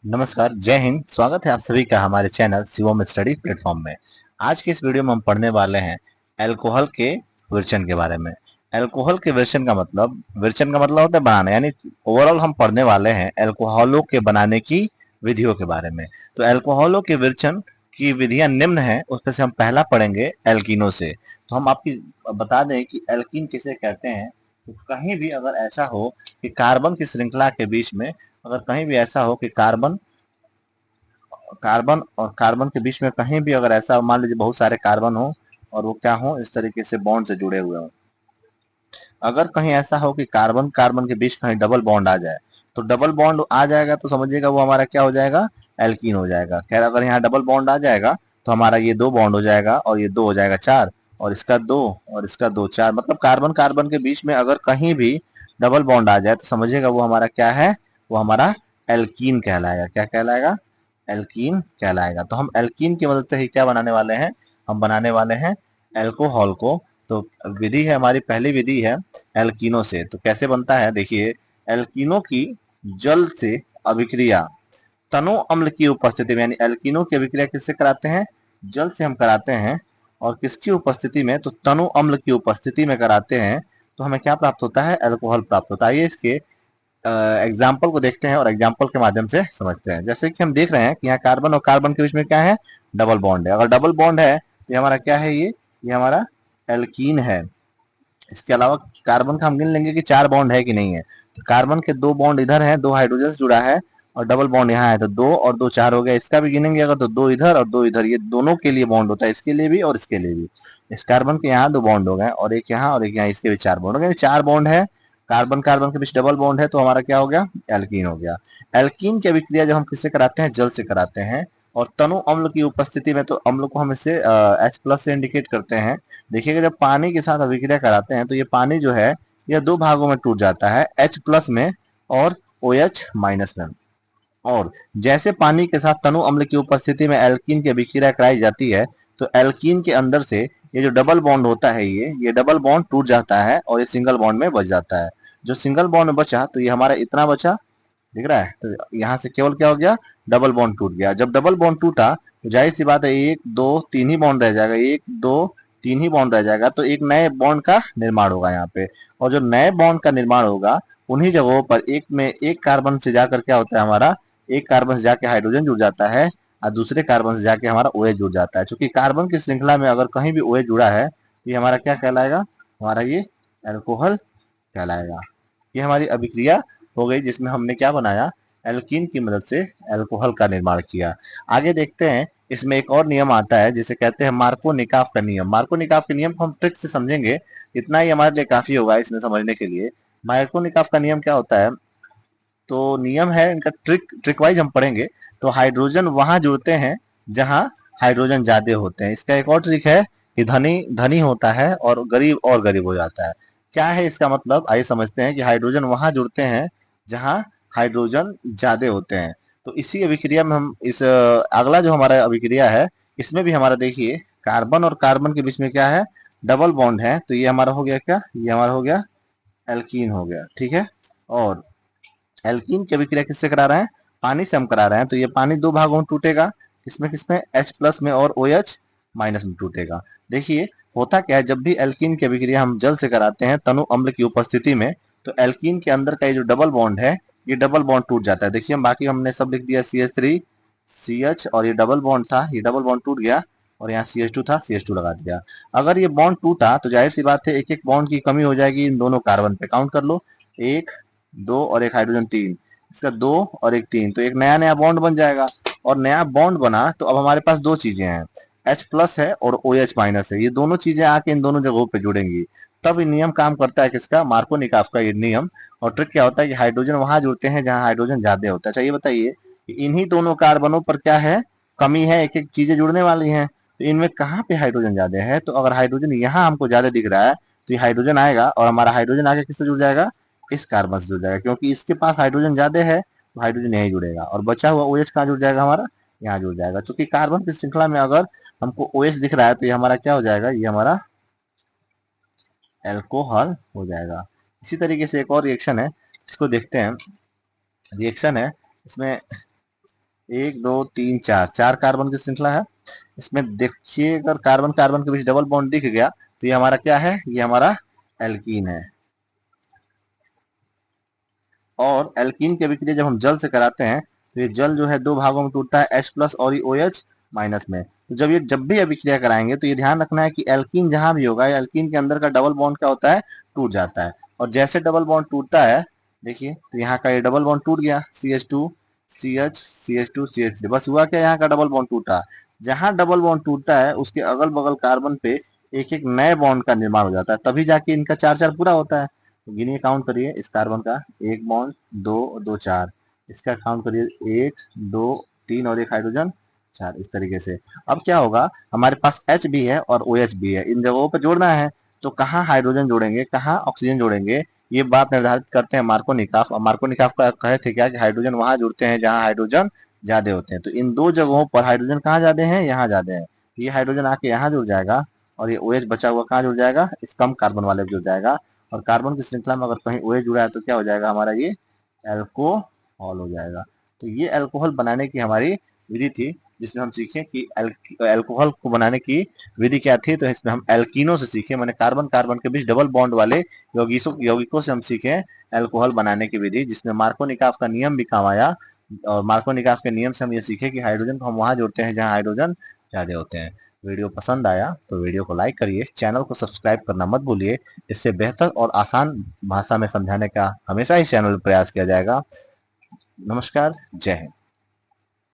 नमस्कार, जय हिंद। स्वागत है आप सभी का हमारे चैनल शिवम स्टडी प्लेटफॉर्म में। आज के इस वीडियो में हम पढ़ने वाले हैं अल्कोहल के विरचन के बारे में। अल्कोहल के विरचन का मतलब होता है बनाना, यानी ओवरऑल हम पढ़ने वाले हैं अल्कोहलों के बनाने की विधियों के बारे में। तो अल्कोहलों के विरचन की विधियां निम्न है, उसमें से हम पहला पढ़ेंगे एल्कीनों से। तो हम आपकी बता दें कि एल्कीन किसे कहते हैं। तो कहीं भी अगर ऐसा हो कि कार्बन की श्रृंखला के बीच में, अगर कहीं भी ऐसा हो कि कार्बन कार्बन और कार्बन के बीच में कहीं भी अगर ऐसा मान लीजिए बहुत सारे कार्बन हो और वो क्या हो, इस तरीके से बॉन्ड से जुड़े हुए हो। अगर कहीं ऐसा हो कि कार्बन कार्बन के बीच कहीं डबल बॉन्ड आ जाए, तो डबल बॉन्ड आ जाएगा तो समझिएगा वो हमारा क्या हो जाएगा, एल्कीन हो जाएगा। खैर अगर यहाँ डबल बॉन्ड आ जाएगा तो हमारा ये दो बॉन्ड हो जाएगा और ये दो हो जाएगा चार, और इसका दो और इसका दो, चार। मतलब कार्बन कार्बन के बीच में अगर कहीं भी डबल बॉन्ड आ जाए तो समझिएगा वो हमारा क्या है, वो हमारा एल्कीन कहलाएगा। क्या कहलाएगा? एल्कीन कहलाएगा। तो हम एल्कीन की मदद से ही क्या बनाने वाले हैं, हम बनाने वाले हैं एल्कोहल को। तो विधि है हमारी, पहली विधि है एल्कीनो से। तो कैसे बनता है देखिए, एल्कीनो की जल से अभिक्रिया तनु अम्ल की उपस्थिति में, यानी एल्कीनो की अभिक्रिया किससे कराते हैं, जल से हम कराते हैं। और किसकी उपस्थिति में, तो तनु अम्ल की उपस्थिति में कराते हैं। तो हमें क्या प्राप्त होता है, अल्कोहल प्राप्त होता है। ये इसके एग्जाम्पल को देखते हैं और एग्जाम्पल के माध्यम से समझते हैं। जैसे कि हम देख रहे हैं कि यहाँ कार्बन और कार्बन के बीच में क्या है, डबल बॉन्ड है। अगर डबल बॉन्ड है तो ये हमारा क्या है, ये हमारा एल्कीन है। इसके अलावा कार्बन का हम गिन लेंगे कि चार बॉन्ड है कि नहीं है। तो कार्बन के दो बॉन्ड इधर है, दो हाइड्रोजन जुड़ा है, और डबल बॉन्ड यहाँ है, तो दो और दो चार हो गया। इसका भी गिनेंगे अगर तो दो इधर और दो इधर, ये दोनों के लिए बॉन्ड होता है, इसके लिए भी और इसके लिए भी। इस कार्बन के यहाँ दो बॉन्ड हो गए और एक यहाँ और एक यहाँ, इसके भी चार बॉन्ड हो गए, चार बॉन्ड है। कार्बन कार्बन के बीच डबल बॉन्ड है तो हमारा क्या हो गया, एल्कीन हो गया। एल्कीन की अभिक्रिया जब हम किससे कराते हैं, जल से कराते हैं। और तनु अम्ल की उपस्थिति में, तो अम्ल को हम इससे H प्लस से इंडिकेट करते हैं। देखिएगा जब पानी के साथ अभिक्रिया कराते हैं तो ये पानी जो है यह दो भागों में टूट जाता है, H प्लस में और OH माइनस में। और जैसे पानी के साथ तनु अम्ल की उपस्थिति में एल्कीन की अभिक्रिया कराई जाती है, तो एल्कीन के अंदर से ये जो डबल बॉन्ड होता है, ये डबल बॉन्ड टूट जाता है और ये सिंगल बॉन्ड में बच जाता है। जो सिंगल बॉन्ड में बचा तो ये हमारा इतना बचा, दिख रहा है। तो यहाँ से केवल क्या हो गया, डबल बॉन्ड टूट गया। जब डबल बॉन्ड टूटा तो जाहिर सी बात है एक दो तीन ही बॉन्ड रह जाएगा, एक दो तीन ही बॉन्ड रह जाएगा, तो एक नए बॉन्ड का निर्माण होगा यहाँ पे। और जो नए बॉन्ड का निर्माण होगा उन्हीं जगहों पर एक में एक कार्बन से जाकर क्या होता है हमारा, एक कार्बन से जाके हाइड्रोजन जुड़ जाता है और दूसरे कार्बन से जाके हमारा OH जुड़ जाता है। क्योंकि कार्बन की श्रृंखला में अगर कहीं भी OH जुड़ा है तो ये हमारा क्या कहलाएगा, हमारा ये अल्कोहल कहलाएगा। ये हमारी अभिक्रिया हो गई जिसमें हमने क्या बनाया, एल्कीन की मदद से अल्कोहल का निर्माण किया। आगे देखते हैं, इसमें एक और नियम आता है जिसे कहते हैं मार्को निकाफ का नियम। मार्को निकाफ के नियम को हम ट्रिक से समझेंगे, इतना ही हमारे लिए काफी होगा इसमें समझने के लिए। मार्को निकाफ का नियम क्या होता है, तो नियम है इनका, ट्रिक वाइज हम पढ़ेंगे। तो हाइड्रोजन वहां जुड़ते हैं जहां हाइड्रोजन ज्यादा होते हैं। इसका एक और ट्रिक है कि धनी धनी होता है और गरीब हो जाता है। क्या है इसका मतलब, आइए समझते हैं कि हाइड्रोजन वहां जुड़ते हैं जहां हाइड्रोजन ज्यादा होते हैं। तो इसी अभिक्रिया में हम इस अगला जो हमारा अभिक्रिया है, इसमें भी हमारा देखिए कार्बन और कार्बन के बीच में क्या है, डबल बॉन्ड है। तो ये हमारा हो गया क्या, ये हमारा हो गया एल्कीन हो गया, ठीक है। और एल्कीन की अभिक्रिया किससे करा रहे हैं, पानी से हम करा रहे हैं। तो ये पानी दो भागों में टूटेगा, किसमें किसमें, H प्लस में और OH माइनस में टूटेगा। देखिए होता क्या है, जब भी एल्कीन की अभिक्रिया हम जल से कराते हैं तनु अम्ल की उपस्थिति में, तो एल्कीन के अंदर का ये जो डबल बॉन्ड है, ये डबल बॉन्ड टूट जाता है। देखिए हम बाकी हमने सब लिख दिया CH3 CH, और ये डबल बॉन्ड था, ये डबल बॉन्ड टूट गया और यहाँ CH2 था, CH2 लगा दिया। अगर ये बॉन्ड टूटा तो जाहिर सी बात है एक एक बॉन्ड की कमी हो जाएगी इन दोनों कार्बन पे। काउंट कर लो, एक दो और एक हाइड्रोजन तीन, इसका दो और एक तीन, तो एक नया नया बॉन्ड बन जाएगा। और नया बॉन्ड बना तो अब हमारे पास दो चीजें हैं, H प्लस है और OH माइनस है। ये दोनों चीजें आके इन दोनों जगहों पे जुड़ेंगी, तब ये नियम काम करता है, किसका, मार्को निकाफ का ये नियम। और ट्रिक क्या होता है कि हाइड्रोजन वहां जुड़ते हैं जहां हाइड्रोजन ज्यादा होता है। अच्छा ये बताइए कि इन्हीं दोनों कार्बनों पर क्या है, कमी है, एक एक चीजें जुड़ने वाली हैं। तो इनमें कहाँ पे हाइड्रोजन ज्यादा है, तो अगर हाइड्रोजन यहाँ हमको ज्यादा दिख रहा है तो ये हाइड्रोजन आएगा और हमारा हाइड्रोजन आगे किससे जुड़ जाएगा, इस कार्बन से जुड़ जाएगा। क्योंकि इसके पास हाइड्रोजन ज्यादा है तो हाइड्रोजन यहीं जुड़ेगा और बचा हुआ OH कहाँ जुड़ जाएगा, हमारा यहाँ जुड़ जाएगा। क्योंकि कार्बन की श्रृंखला में अगर हमको OH दिख रहा है तो ये हमारा क्या हो जाएगा, ये हमारा एल्कोहल हो जाएगा। इसी तरीके से एक और रिएक्शन है, इसको देखते हैं। रिएक्शन है इसमें, 1 2 3 4, 4 कार्बन की श्रृंखला है। इसमें देखिए अगर कार्बन कार्बन के बीच डबल बॉन्ड दिख गया तो ये हमारा क्या है, ये हमारा एल्कीन है। और एल्कीन की अभिक्रिया जब हम जल से कराते हैं तो ये जल जो है दो भागों में टूटता है, H प्लस और OH माइनस में। तो जब भी अभिक्रिया कराएंगे तो ये ध्यान रखना है कि एल्कीन जहां भी होगा एल्कीन के अंदर का डबल बॉन्ड क्या होता है, टूट जाता है। और जैसे डबल बॉन्ड टूटता है, देखिए तो यहाँ का ये डबल बॉन्ड टूट गया, CH2 CH CH2 CH3, बस हुआ क्या, यहाँ का डबल बॉन्ड टूटा। जहां डबल बॉन्ड टूटता है उसके अगल बगल कार्बन पे एक एक नए बॉन्ड का निर्माण हो जाता है, तभी जाके इनका चार चार पूरा होता है। तो गिनिए, काउंट करिए इस कार्बन का, एक बॉन्ड, दो, दो चार, इसका काउंट करिए, एक, दो, तीन और एक हाइड्रोजन, चार, इस तरीके से। अब क्या होगा, हमारे पास H भी है और OH भी है, इन जगहों पर जोड़ना है तो कहाँ हाइड्रोजन जोड़ेंगे, कहाँ ऑक्सीजन जोड़ेंगे, ये बात निर्धारित करते हैं मार्कोनिकॉफ। और मार्कोनिकॉफ का कहे थे क्या कि हाइड्रोजन वहां जुड़ते हैं जहां हाइड्रोजन ज्यादा होते हैं। तो इन दो जगहों पर हाइड्रोजन कहाँ ज्यादा है, यहाँ ज्यादा है। ये हाइड्रोजन आके यहाँ जुड़ जाएगा और ये OH बचा हुआ कहाँ जुड़ जाएगा, इस कम कार्बन वाले में जुड़ जाएगा। और कार्बन की श्रृंखला में अगर कहीं OH जुड़ा है तो क्या हो जाएगा हमारा, ये एल्कोहल हो जाएगा। तो ये अल्कोहल बनाने की हमारी विधि थी, जिसमें हम सीखे कि अल्कोहल को बनाने की विधि क्या थी। तो इसमें हम एल्कीनों से सीखे, मैंने कार्बन कार्बन के बीच डबल बॉन्ड वाले यौगिकों से हम सीखे अल्कोहल बनाने की विधि, जिसमें मार्कोनिकॉफ का नियम भी काम आया। और मार्कोनिकॉफ के नियम से हम ये सीखे कि हाइड्रोजन को हम वहां जोड़ते हैं जहां हाइड्रोजन ज्यादा होते हैं। वीडियो पसंद आया तो वीडियो को लाइक करिए, चैनल को सब्सक्राइब करना मत भूलिए। इससे बेहतर और आसान भाषा में समझाने का हमेशा ही चैनल पर प्रयास किया जाएगा। नमस्कार, जय हिंद।